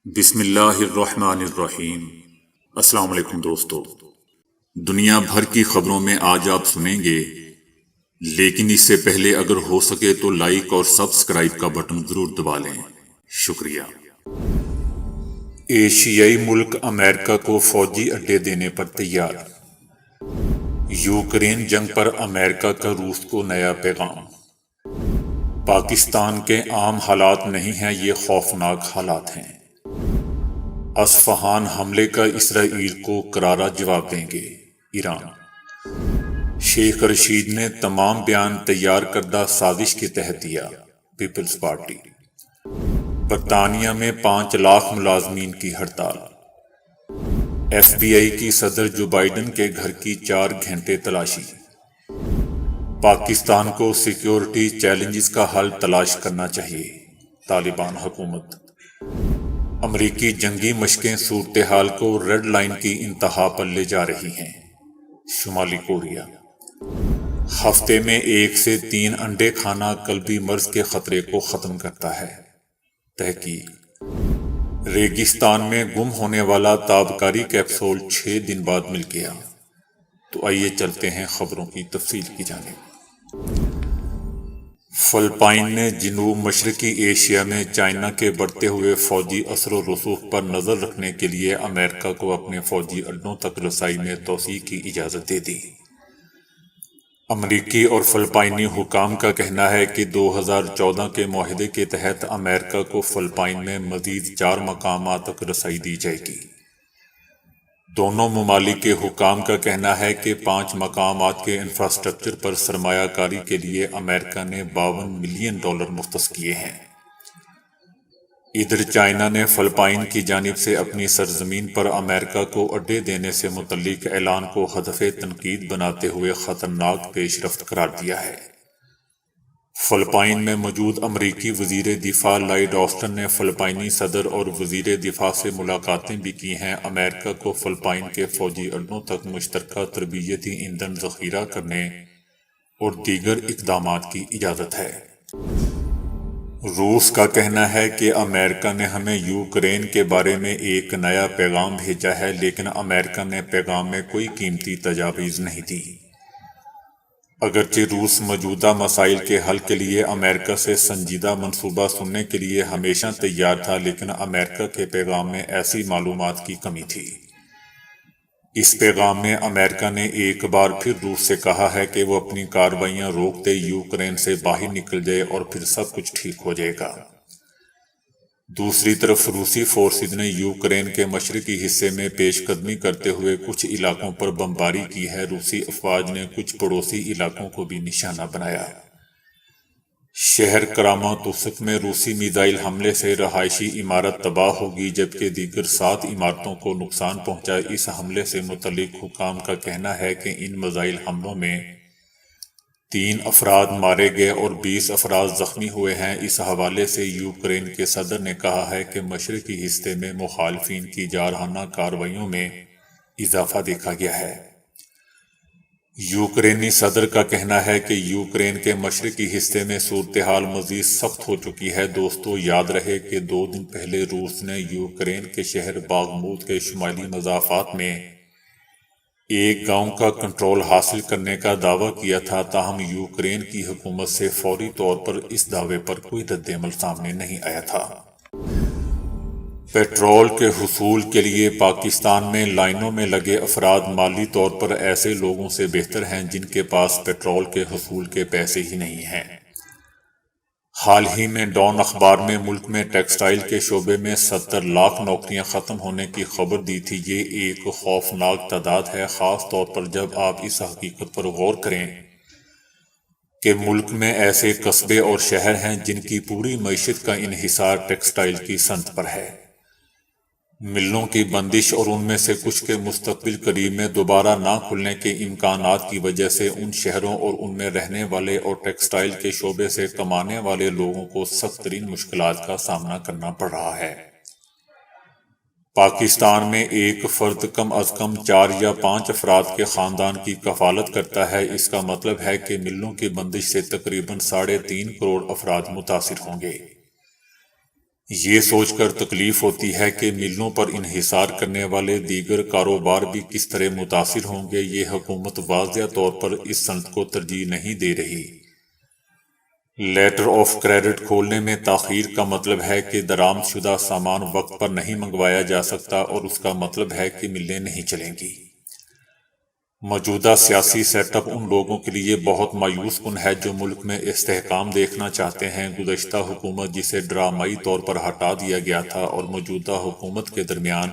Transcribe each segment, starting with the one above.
بسم اللہ الرحمن الرحیم۔ السلام علیکم دوستو، دنیا بھر کی خبروں میں آج آپ سنیں گے، لیکن اس سے پہلے اگر ہو سکے تو لائک اور سبسکرائب کا بٹن ضرور دبا لیں، شکریہ۔ ایشیائی ملک امریکہ کو فوجی اڈے دینے پر تیار۔ یوکرین جنگ پر امریکہ کا روس کو نیا پیغام۔ پاکستان کے عام حالات نہیں ہیں، یہ خوفناک حالات ہیں۔ اصفہان حملے کا اسرائیل کو کرارا جواب دیں گے ایران۔ شیخ رشید نے تمام بیان تیار کردہ سازش کے تحت دیا، پیپلز پارٹی۔ برطانیہ میں 5 لاکھ ملازمین کی ہڑتال۔ ایف بی آئی کی صدر جو بائیڈن کے گھر کی 4 گھنٹے تلاشی۔ پاکستان کو سیکیورٹی چیلنجز کا حل تلاش کرنا چاہیے، طالبان حکومت۔ امریکی جنگی مشقیں صورتحال کو ریڈ لائن کی انتہا پر لے جا رہی ہیں، شمالی کوریا۔ ہفتے میں 1 سے 3 انڈے کھانا قلبی مرض کے خطرے کو ختم کرتا ہے، تحقیق۔ ریگستان میں گم ہونے والا تابکاری کیپسول 6 دن بعد مل گیا۔ تو آئیے چلتے ہیں خبروں کی تفصیل کی جانب۔ فلپائن نے جنوب مشرقی ایشیا میں چائنا کے بڑھتے ہوئے فوجی اثر و رسوخ پر نظر رکھنے کے لیے امریکہ کو اپنے فوجی اڈوں تک رسائی میں توسیع کی اجازت دے دی۔ امریکی اور فلپائنی حکام کا کہنا ہے کہ 2014 کے معاہدے کے تحت امریکہ کو فلپائن میں مزید 4 مقامات تک رسائی دی جائے گی۔ دونوں ممالک کے حکام کا کہنا ہے کہ 5 مقامات کے انفراسٹرکچر پر سرمایہ کاری کے لیے امریکہ نے $52 ملین مختص کیے ہیں۔ ادھر چائنا نے فلپائن کی جانب سے اپنی سرزمین پر امریکہ کو اڈے دینے سے متعلق اعلان کو ہدف تنقید بناتے ہوئے خطرناک پیش رفت قرار دیا ہے۔ فلپائن میں موجود امریکی وزیر دفاع لائیڈ آسٹن نے فلپائنی صدر اور وزیر دفاع سے ملاقاتیں بھی کی ہیں۔ امریکہ کو فلپائن کے فوجی اڈوں تک مشترکہ تربیتی ایندھن ذخیرہ کرنے اور دیگر اقدامات کی اجازت ہے۔ روس کا کہنا ہے کہ امریکہ نے ہمیں یوکرین کے بارے میں ایک نیا پیغام بھیجا ہے، لیکن امریکہ نے پیغام میں کوئی قیمتی تجاویز نہیں دی۔ اگرچہ روس موجودہ مسائل کے حل کے لیے امریکہ سے سنجیدہ منصوبہ سننے کے لیے ہمیشہ تیار تھا، لیکن امریکہ کے پیغام میں ایسی معلومات کی کمی تھی۔ اس پیغام میں امریکہ نے ایک بار پھر روس سے کہا ہے کہ وہ اپنی کارروائیاں روک دے، یوکرین سے باہر نکل جائے اور پھر سب کچھ ٹھیک ہو جائے گا۔ دوسری طرف روسی فورسز نے یوکرین کے مشرقی حصے میں پیش قدمی کرتے ہوئے کچھ علاقوں پر بمباری کی ہے۔ روسی افواج نے کچھ پڑوسی علاقوں کو بھی نشانہ بنایا۔ شہر کراماتوسک میں روسی میزائل حملے سے رہائشی عمارت تباہ ہوگی، جبکہ دیگر 7 عمارتوں کو نقصان پہنچا۔ اس حملے سے متعلق حکام کا کہنا ہے کہ ان میزائل حملوں میں 3 افراد مارے گئے اور 20 افراد زخمی ہوئے ہیں۔ اس حوالے سے یوکرین کے صدر نے کہا ہے کہ مشرقی حصے میں مخالفین کی جارحانہ کارروائیوں میں اضافہ دیکھا گیا ہے۔ یوکرینی صدر کا کہنا ہے کہ یوکرین کے مشرقی حصے میں صورتحال مزید سخت ہو چکی ہے۔ دوستو، یاد رہے کہ 2 دن پہلے روس نے یوکرین کے شہر باغموت کے شمالی مضافات میں ایک گاؤں کا کنٹرول حاصل کرنے کا دعویٰ کیا تھا، تاہم یوکرین کی حکومت سے فوری طور پر اس دعوے پر کوئی رد عمل سامنے نہیں آیا تھا۔ پیٹرول کے حصول کے لیے پاکستان میں لائنوں میں لگے افراد مالی طور پر ایسے لوگوں سے بہتر ہیں جن کے پاس پیٹرول کے حصول کے پیسے ہی نہیں ہیں۔ حال ہی میں ڈان اخبار میں ملک میں ٹیکسٹائل کے شعبے میں 70 لاکھ نوکریاں ختم ہونے کی خبر دی تھی۔ یہ ایک خوفناک تعداد ہے، خاص طور پر جب آپ اس حقیقت پر غور کریں کہ ملک میں ایسے قصبے اور شہر ہیں جن کی پوری معیشت کا انحصار ٹیکسٹائل کی صنعت پر ہے۔ ملوں کی بندش اور ان میں سے کچھ کے مستقبل قریب میں دوبارہ نہ کھلنے کے امکانات کی وجہ سے ان شہروں اور ان میں رہنے والے اور ٹیکسٹائل کے شعبے سے کمانے والے لوگوں کو سخت ترین مشکلات کا سامنا کرنا پڑ رہا ہے۔ پاکستان میں ایک فرد کم از کم 4 یا 5 افراد کے خاندان کی کفالت کرتا ہے۔ اس کا مطلب ہے کہ ملوں کی بندش سے تقریباً 3.5 کروڑ افراد متاثر ہوں گے۔ یہ سوچ کر تکلیف ہوتی ہے کہ ملوں پر انحصار کرنے والے دیگر کاروبار بھی کس طرح متاثر ہوں گے۔ یہ حکومت واضح طور پر اس صنعت کو ترجیح نہیں دے رہی۔ لیٹر آف کریڈٹ کھولنے میں تاخیر کا مطلب ہے کہ درآمد شدہ سامان وقت پر نہیں منگوایا جا سکتا، اور اس کا مطلب ہے کہ ملیں نہیں چلیں گی۔ موجودہ سیاسی سیٹ اپ ان لوگوں کے لیے بہت مایوس کن ہے جو ملک میں استحکام دیکھنا چاہتے ہیں۔ گزشتہ حکومت جسے ڈرامائی طور پر ہٹا دیا گیا تھا اور موجودہ حکومت کے درمیان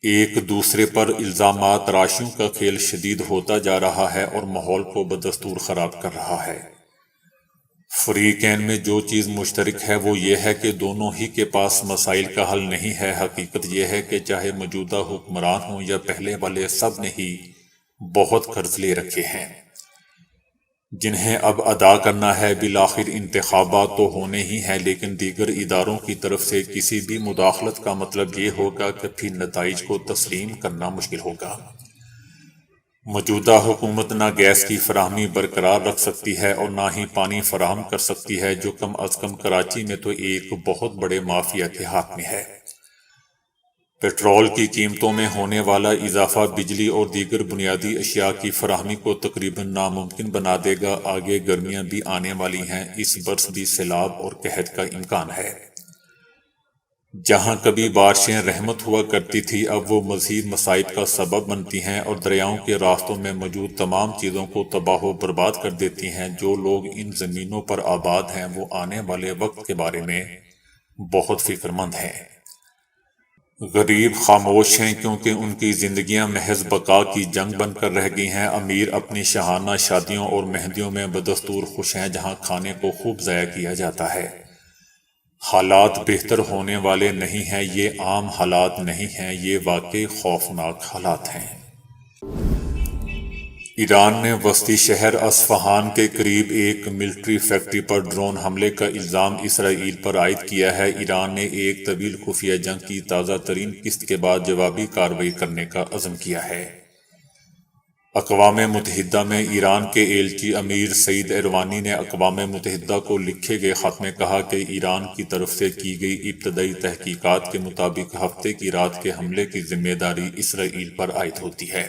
ایک دوسرے پر الزامات تراشیوں کا کھیل شدید ہوتا جا رہا ہے اور ماحول کو بدستور خراب کر رہا ہے۔ فریقین میں جو چیز مشترک ہے وہ یہ ہے کہ دونوں ہی کے پاس مسائل کا حل نہیں ہے۔ حقیقت یہ ہے کہ چاہے موجودہ حکمران ہوں یا پہلے والے، سب نے ہی بہت قرض لے رکھے ہیں جنہیں اب ادا کرنا ہے۔ بالآخر انتخابات تو ہونے ہی ہیں، لیکن دیگر اداروں کی طرف سے کسی بھی مداخلت کا مطلب یہ ہوگا کہ پھر نتائج کو تسلیم کرنا مشکل ہوگا۔ موجودہ حکومت نہ گیس کی فراہمی برقرار رکھ سکتی ہے اور نہ ہی پانی فراہم کر سکتی ہے، جو کم از کم کراچی میں تو ایک بہت بڑے مافیا کے ہاتھ میں ہے۔ پیٹرول کی قیمتوں میں ہونے والا اضافہ بجلی اور دیگر بنیادی اشیاء کی فراہمی کو تقریباً ناممکن بنا دے گا۔ آگے گرمیاں بھی آنے والی ہیں، اس برس بھی سیلاب اور قحط کا امکان ہے۔ جہاں کبھی بارشیں رحمت ہوا کرتی تھی، اب وہ مزید مصائب کا سبب بنتی ہیں اور دریاؤں کے راستوں میں موجود تمام چیزوں کو تباہ و برباد کر دیتی ہیں۔ جو لوگ ان زمینوں پر آباد ہیں وہ آنے والے وقت کے بارے میں بہت فکر مند ہیں۔ غریب خاموش ہیں کیونکہ ان کی زندگیاں محض بقا کی جنگ بن کر رہ گئی ہیں۔ امیر اپنی شاہانہ شادیوں اور مہندیوں میں بدستور خوش ہیں، جہاں کھانے کو خوب ضائع کیا جاتا ہے۔ حالات بہتر ہونے والے نہیں ہیں، یہ عام حالات نہیں ہیں، یہ واقعی خوفناک حالات ہیں۔ ایران نے وسطی شہر اصفہان کے قریب ایک ملٹری فیکٹری پر ڈرون حملے کا الزام اسرائیل پر عائد کیا ہے۔ ایران نے ایک طویل خفیہ جنگ کی تازہ ترین قسط کے بعد جوابی کارروائی کرنے کا عزم کیا ہے۔ اقوام متحدہ میں ایران کے ایلچی امیر سعید ایروانی نے اقوام متحدہ کو لکھے گئے خط میں کہا کہ ایران کی طرف سے کی گئی ابتدائی تحقیقات کے مطابق ہفتے کی رات کے حملے کی ذمہ داری اسرائیل پر عائد ہوتی ہے۔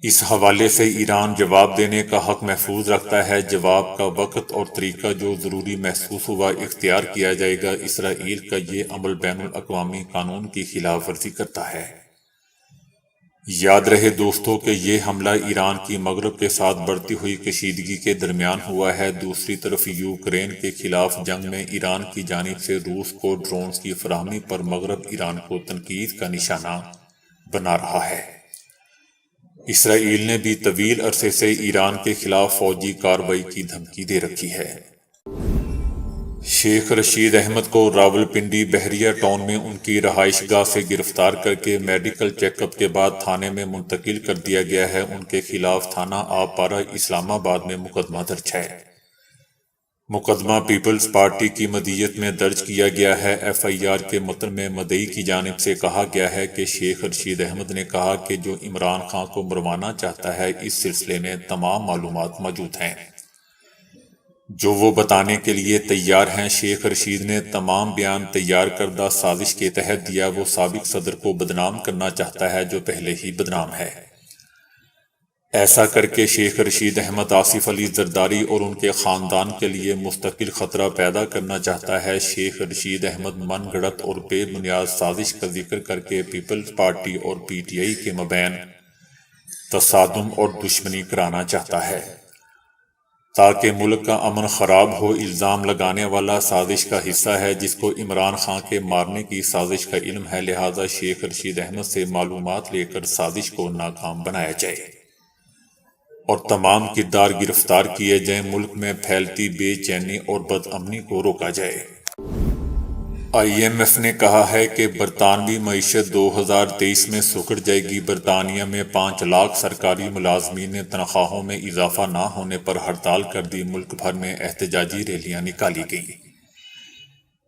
اس حوالے سے ایران جواب دینے کا حق محفوظ رکھتا ہے۔ جواب کا وقت اور طریقہ جو ضروری محسوس ہوا اختیار کیا جائے گا۔ اسرائیل کا یہ عمل بین الاقوامی قانون کی خلاف ورزی کرتا ہے۔ یاد رہے دوستو کہ یہ حملہ ایران کی مغرب کے ساتھ بڑھتی ہوئی کشیدگی کے درمیان ہوا ہے۔ دوسری طرف یوکرین کے خلاف جنگ میں ایران کی جانب سے روس کو ڈرونز کی فراہمی پر مغرب ایران کو تنقید کا نشانہ بنا رہا ہے۔ اسرائیل نے بھی طویل عرصے سے ایران کے خلاف فوجی کارروائی کی دھمکی دے رکھی ہے۔ شیخ رشید احمد کو راولپنڈی بحریہ ٹاؤن میں ان کی رہائش گاہ سے گرفتار کر کے میڈیکل چیک اپ کے بعد تھانے میں منتقل کر دیا گیا ہے۔ ان کے خلاف تھانہ آب پارہ اسلام آباد میں مقدمہ درج ہے۔ مقدمہ پیپلز پارٹی کی مدیت میں درج کیا گیا ہے۔ ایف آئی آر کے متن میں مدعی کی جانب سے کہا گیا ہے کہ شیخ رشید احمد نے کہا کہ جو عمران خان کو مروانا چاہتا ہے، اس سلسلے میں تمام معلومات موجود ہیں جو وہ بتانے کے لیے تیار ہیں۔ شیخ رشید نے تمام بیان تیار کردہ سازش کے تحت دیا۔ وہ سابق صدر کو بدنام کرنا چاہتا ہے جو پہلے ہی بدنام ہے۔ ایسا کر کے شیخ رشید احمد آصف علی زرداری اور ان کے خاندان کے لیے مستقل خطرہ پیدا کرنا چاہتا ہے۔ شیخ رشید احمد من گھڑت اور بے بنیاد سازش کا ذکر کر کے پیپلز پارٹی اور پی ٹی آئی کے مابین تصادم اور دشمنی کرانا چاہتا ہے تاکہ ملک کا امن خراب ہو۔ الزام لگانے والا سازش کا حصہ ہے جس کو عمران خان کے مارنے کی سازش کا علم ہے، لہٰذا شیخ رشید احمد سے معلومات لے کر سازش کو ناکام بنایا جائے اور تمام کردار گرفتار کیے جائیں۔ ملک میں پھیلتی بے چینی اور بدامنی کو روکا جائے۔ آئی ایم ایف نے کہا ہے کہ برطانوی معیشت 2023 میں سکڑ جائے گی۔ برطانیہ میں 5 لاکھ سرکاری ملازمین نے تنخواہوں میں اضافہ نہ ہونے پر ہڑتال کر دی۔ ملک بھر میں احتجاجی ریلیاں نکالی گئیں۔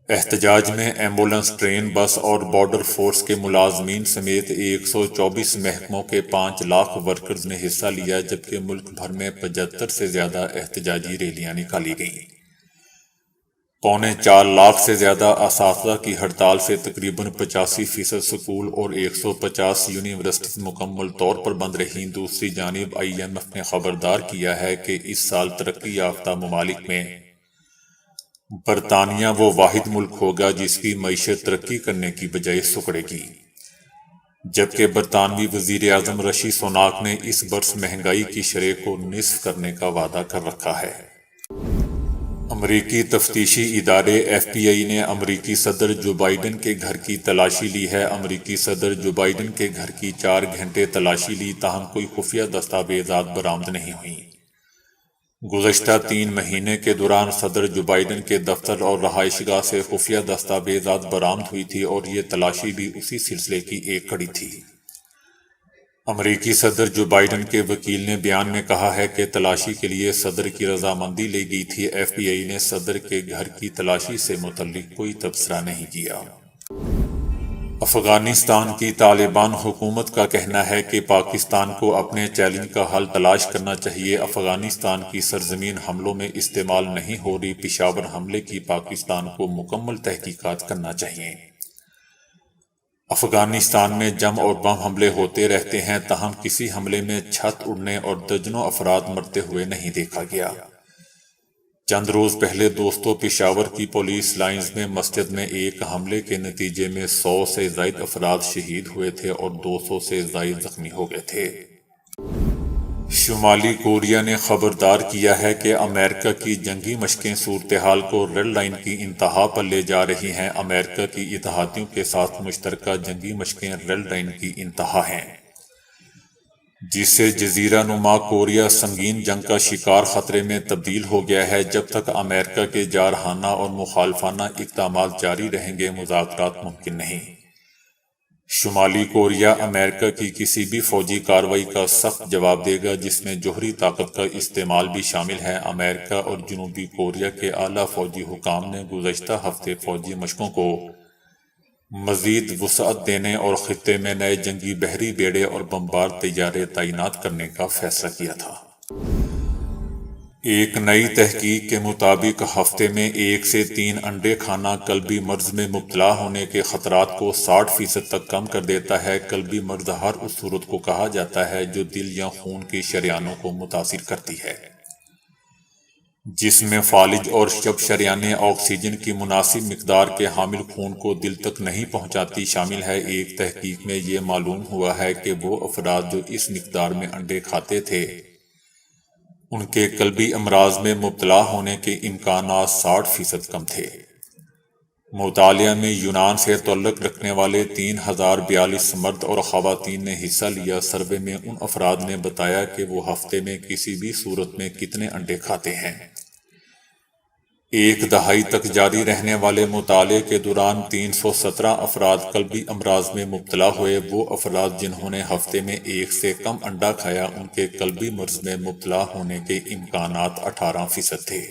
احتجاج میں ایمبولینس، ٹرین، بس اور بارڈر فورس کے ملازمین سمیت 124 محکموں کے 5 لاکھ ورکرز نے حصہ لیا، جبکہ ملک بھر میں 75 سے زیادہ احتجاجی ریلیاں نکالی گئیں۔ 4.25 سے زیادہ اساتذہ کی ہڑتال سے تقریباً 85% سکول اور 150 یونیورسٹیز مکمل طور پر بند رہیں۔ دوسری جانب IMF نے خبردار کیا ہے کہ اس سال ترقی یافتہ ممالک میں برطانیہ وہ واحد ملک ہوگا جس کی معیشت ترقی کرنے کی بجائے سکڑے گی، جبکہ برطانوی وزیر اعظم رشی سوناک نے اس برس مہنگائی کی شرح کو نصف کرنے کا وعدہ کر رکھا ہے۔ امریکی تفتیشی ادارے FBI نے امریکی صدر جو بائیڈن کے گھر کی تلاشی لی ہے۔ امریکی صدر جو بائیڈن کے گھر کی 4 گھنٹے تلاشی لی، تاہم کوئی خفیہ دستاویزات برآمد نہیں ہوئیں۔ گزشتہ 3 مہینے کے دوران صدر جو بائیڈن کے دفتر اور رہائش گاہ سے خفیہ دستاویزات برآمد ہوئی تھی اور یہ تلاشی بھی اسی سلسلے کی ایک کڑی تھی۔ امریکی صدر جو بائیڈن کے وکیل نے بیان میں کہا ہے کہ تلاشی کے لیے صدر کی رضامندی لی گئی تھی۔ FBI نے صدر کے گھر کی تلاشی سے متعلق کوئی تبصرہ نہیں کیا۔ افغانستان کی طالبان حکومت کا کہنا ہے کہ پاکستان کو اپنے چیلنج کا حل تلاش کرنا چاہیے۔ افغانستان کی سرزمین حملوں میں استعمال نہیں ہو رہی پشاور حملے کی پاکستان کو مکمل تحقیقات کرنا چاہیے۔ افغانستان میں جم اور بم حملے ہوتے رہتے ہیں، تاہم کسی حملے میں چھت اڑنے اور درجنوں افراد مرتے ہوئے نہیں دیکھا گیا۔ چند روز پہلے دوستو پشاور کی پولیس لائنز میں مسجد میں ایک حملے کے نتیجے میں 100 سے زائد افراد شہید ہوئے تھے اور 200 سے زائد زخمی ہو گئے تھے۔ شمالی کوریا نے خبردار کیا ہے کہ امریکہ کی جنگی مشقیں صورتحال کو ریڈ لائن کی انتہا پر لے جا رہی ہیں۔ امریکہ کی اتحادیوں کے ساتھ مشترکہ جنگی مشقیں ریڈ لائن کی انتہا ہیں، جس سے جزیرہ نما کوریا سنگین جنگ کا شکار خطرے میں تبدیل ہو گیا ہے۔ جب تک امریکہ کے جارحانہ اور مخالفانہ اقدامات جاری رہیں گے، مذاکرات ممکن نہیں۔ شمالی کوریا امریکہ کی کسی بھی فوجی کارروائی کا سخت جواب دے گا، جس میں جوہری طاقت کا استعمال بھی شامل ہے۔ امریکہ اور جنوبی کوریا کے اعلیٰ فوجی حکام نے گزشتہ ہفتے فوجی مشقوں کو مزید وسعت دینے اور خطے میں نئے جنگی بحری بیڑے اور بمبار طیارے تعینات کرنے کا فیصلہ کیا تھا۔ ایک نئی تحقیق کے مطابق ہفتے میں 1 سے 3 انڈے کھانا قلبی مرض میں مبتلا ہونے کے خطرات کو 60% تک کم کر دیتا ہے۔ قلبی مرض ہر اس صورت کو کہا جاتا ہے جو دل یا خون کی شریانوں کو متاثر کرتی ہے، جس میں فالج اور جب شریانیں آکسیجن کی مناسب مقدار کے حامل خون کو دل تک نہیں پہنچاتی شامل ہے۔ ایک تحقیق میں یہ معلوم ہوا ہے کہ وہ افراد جو اس مقدار میں انڈے کھاتے تھے، ان کے قلبی امراض میں مبتلا ہونے کے امکانات 60% کم تھے۔ مطالعہ میں یونان سے تعلق رکھنے والے 3042 مرد اور خواتین نے حصہ لیا۔ سروے میں ان افراد نے بتایا کہ وہ ہفتے میں کسی بھی صورت میں کتنے انڈے کھاتے ہیں۔ 1 دہائی تک جاری رہنے والے مطالعے کے دوران 317 افراد قلبی امراض میں مبتلا ہوئے۔ وہ افراد جنہوں نے ہفتے میں 1 سے کم انڈا کھایا، ان کے قلبی مرض میں مبتلا ہونے کے امکانات 18% تھے،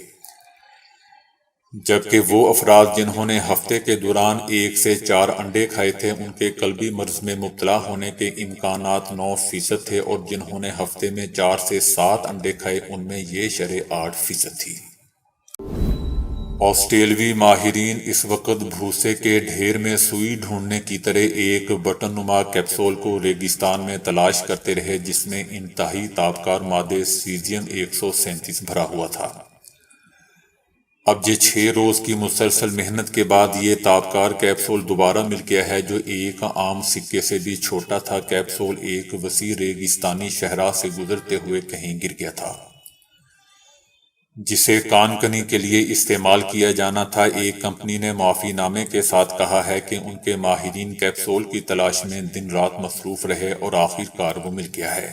جبکہ وہ افراد جنہوں نے ہفتے کے دوران 1 سے 4 انڈے کھائے تھے، ان کے قلبی مرض میں مبتلا ہونے کے امکانات 9% تھے، اور جنہوں نے ہفتے میں 4 سے 7 انڈے کھائے، ان میں یہ شرح 8% تھی۔ آسٹریلوی ماہرین اس وقت بھوسے کے ڈھیر میں سوئی ڈھونڈنے کی طرح ایک بٹن نما کیپسول کو ریگستان میں تلاش کرتے رہے جس میں انتہائی تابکار مادے سیزیم 137 بھرا ہوا تھا۔ اب یہ 6 روز کی مسلسل محنت کے بعد یہ تابکار کیپسول دوبارہ مل گیا ہے، جو ایک عام سکے سے بھی چھوٹا تھا۔ کیپسول ایک وسیع ریگستانی صحرا سے گزرتے ہوئے کہیں گر گیا تھا، جسے کان کنی کے لیے استعمال کیا جانا تھا۔ ایک کمپنی نے معافی نامے کے ساتھ کہا ہے کہ ان کے ماہرین کیپسول کی تلاش میں دن رات مصروف رہے اور آخر کار وہ مل گیا ہے۔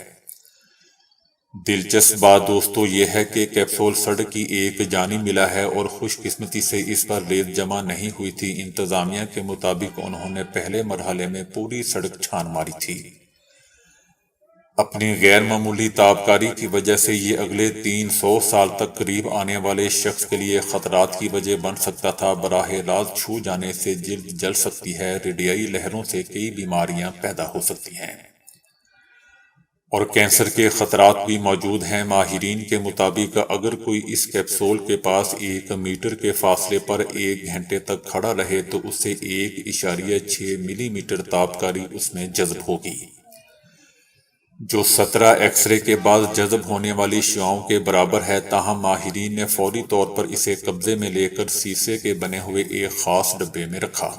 دلچسپ بات دوستو یہ ہے کہ کیپسول سڑک کی ایک جانب ملا ہے اور خوش قسمتی سے اس پر ریت جمع نہیں ہوئی تھی۔ انتظامیہ کے مطابق انہوں نے پہلے مرحلے میں پوری سڑک چھان ماری تھی۔ اپنی غیر معمولی تابکاری کی وجہ سے یہ اگلے 300 سال تک قریب آنے والے شخص کے لیے خطرات کی وجہ بن سکتا تھا۔ براہ راست چھو جانے سے جلد جل سکتی ہے، ریڈیائی لہروں سے کئی بیماریاں پیدا ہو سکتی ہیں، اور کینسر کے خطرات بھی موجود ہیں۔ ماہرین کے مطابق اگر کوئی اس کیپسول کے پاس 1 میٹر کے فاصلے پر 1 گھنٹے تک کھڑا رہے تو اسے 1.6 ملی میٹر تابکاری اس میں جذب ہوگی، جو 17 ایکس رے کے بعد جذب ہونے والی شعاعوں کے برابر ہے۔ تاہم ماہرین نے فوری طور پر اسے قبضے میں لے کر شیشے کے بنے ہوئے ایک خاص ڈبے میں رکھا،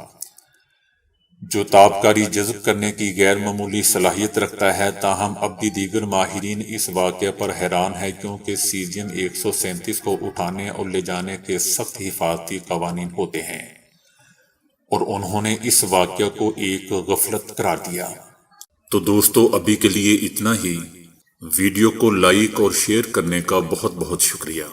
جو تابکاری جذب کرنے کی غیر معمولی صلاحیت رکھتا ہے۔ تاہم اب بھی دیگر ماہرین اس واقعے پر حیران ہیں، کیونکہ سیزیم 137 کو اٹھانے اور لے جانے کے سخت حفاظتی قوانین ہوتے ہیں، اور انہوں نے اس واقعے کو ایک غفلت قرار دیا۔ تو دوستو، ابھی کے لیے اتنا ہی۔ ویڈیو کو لائک اور شیئر کرنے کا بہت بہت شکریہ۔